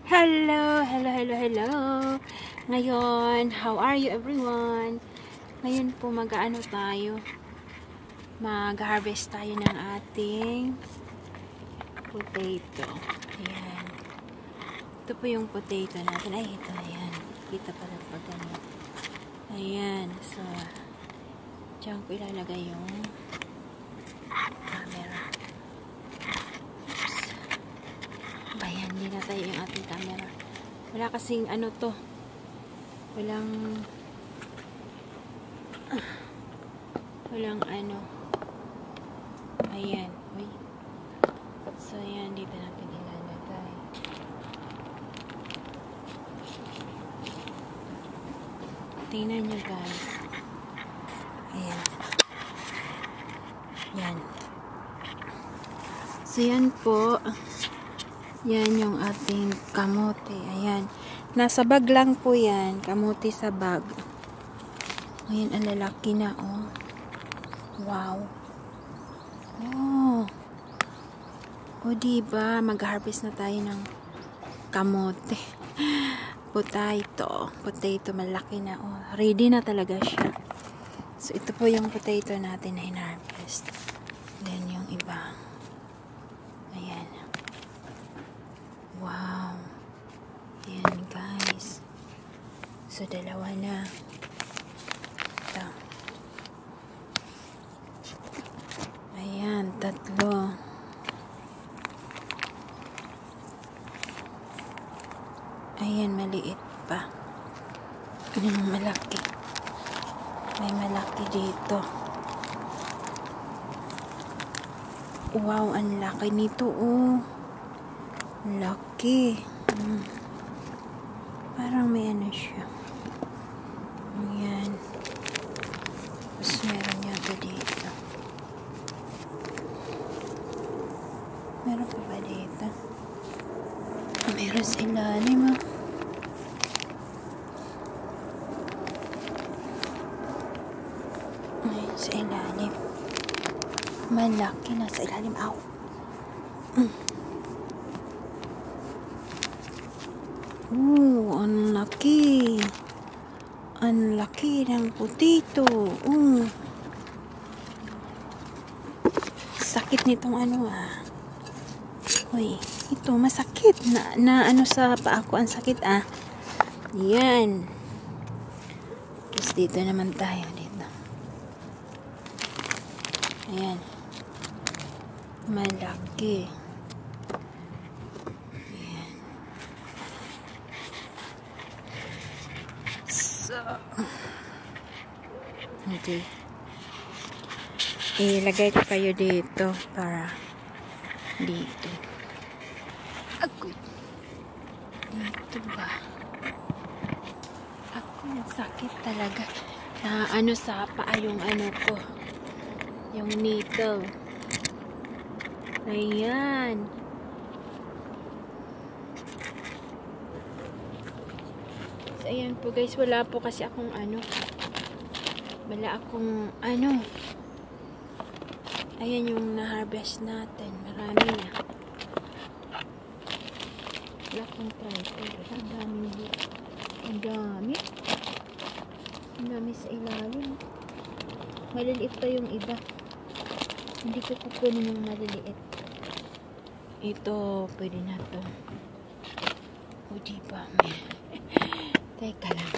Hello, hello, hello, hello. Ngayon, how are you everyone? Ngayon po mag-ano tayo? Mag-harvest tayo ng ating potato. Ayan. Ito po yung potato natin. Ay, ito, ayan. Kita pala pag ano. Ayan. So, diyan ko ilalagay yung camera. Ayan, hindi na tayo yung ating camera. Wala kasing ano to. Walang ano. Ayan. Uy. So, ayan. Dito natin ilalagay. Tingnan nyo guys. Ayan. Yan. So, yan po. Yan yung ating kamote. Ayan. Nasa bag lang po yan. Kamote sa bag. Ayan, ang lalaki na, oh. Wow. Oh. O, diba? Mag-harvest na tayo ng kamote. Potato. Potato, malaki na, oh. Ready na talaga siya. So, ito po yung potato natin na in-harvest. Then, yung iba. Ayan. Wow. Ayan, guys. So, dalawa na. Ito. Ayan, tatlo. Ayan, maliit pa. Ayan, malaki. May malaki dito. Wow, ang laki nito, oh. Laki. Parang may ano siya. Ayan. Tapos meron yata dito. Meron pa ba dito? Meron sa ilalim, ah. Ayan, sa ilalim. Malaki na sa ilalim. Ow. Ang laki. Ang laki ng potato. Sakit nitong ano, ah. Uy, ito masakit. Na ano sa paa ko, ang sakit, ah. Yan. Tapos dito naman tayo. Dito. Ayan. Malaki. Okay. Ilagay ko kayo dito para dito. Ako. Dito ba? Ako, sakit talaga. Na ano sa paa yung ano ko. Yung needle. Ayan. So, ayan po guys. Wala po kasi akong ano. Wala akong ano. Ayan yung na-harvest natin. Marami na. Wala akong tripod. Ang dami dito. Ang dami. Ang dami sa ilalim. Maliliit pa yung iba. Hindi ko kukunin yung maliliit. Ito, pwede na to. O diba? Teka lang.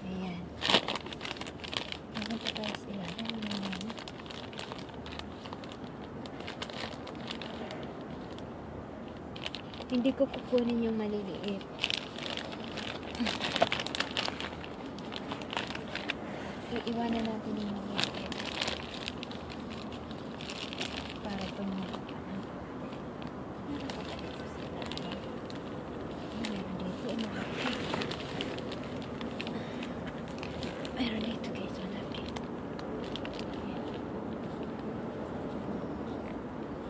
Ayan. Hindi ko kukunin yung maliliit. Iiwanan natin yung maliliit. Para tumulong. Meron dito guys, malaki.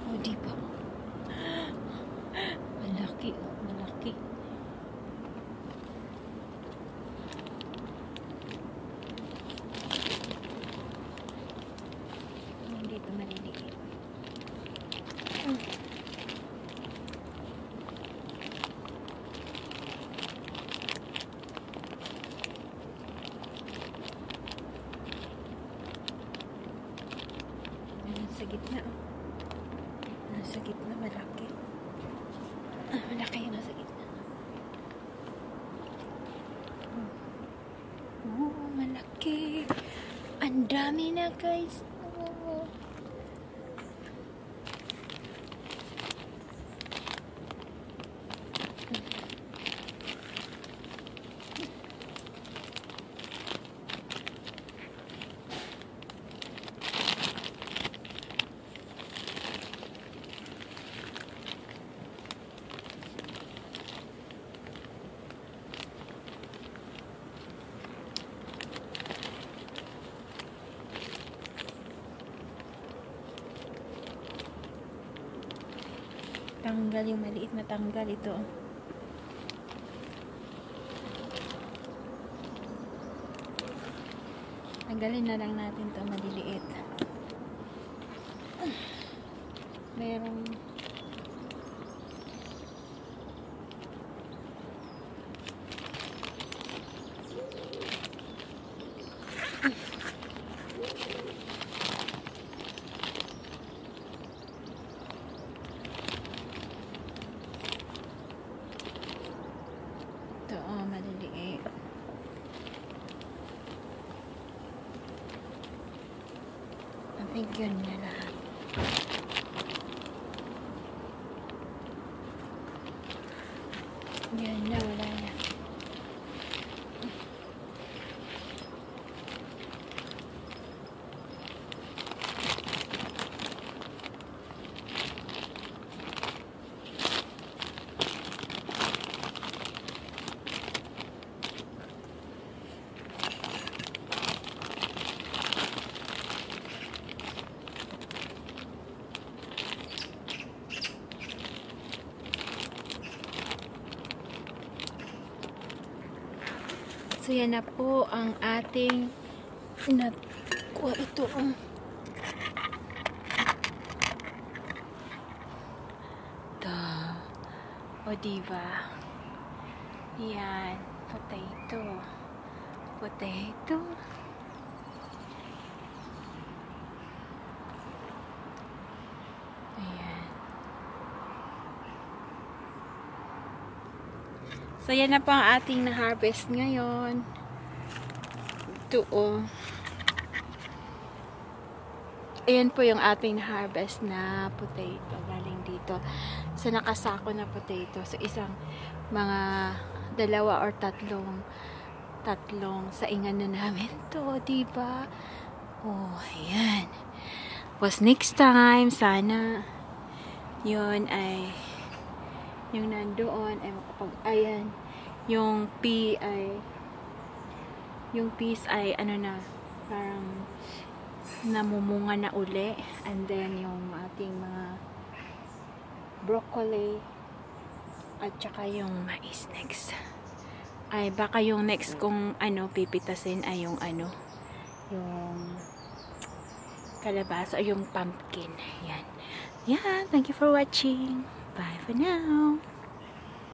O, diba? Malaki, malaki. Malaki yung nasa gitna. Oh, malaki. Ang dami na, guys. Oh. Tanggal yung maliit na tanggal ito. Tanggalin na lang natin to maliliit. Merong ito, maliliit. I think yun na lahat. Yan na, wala na. So, yan na po ang ating nakuha ito. O, diba? Yan. Potato. Potato. Ayan. So, yan na po ang ating na-harvest ngayon. Ito, oh. Ayan po yung ating na-harvest na potato. Galing dito. Sa nakasako na potato. So, isang mga 2 or 3 saingan na namin to, diba? Oh, ayan. Was next time, sana yun ay yung nandoon ay ayan, yung peas ay ano na, parang namumunga na uli, and then yung ating mga broccoli at saka yung mais next ay baka yung next kong pipitasin ay yung yung kalabasa o yung pumpkin. Yan. Thank you for watching. Bye for now.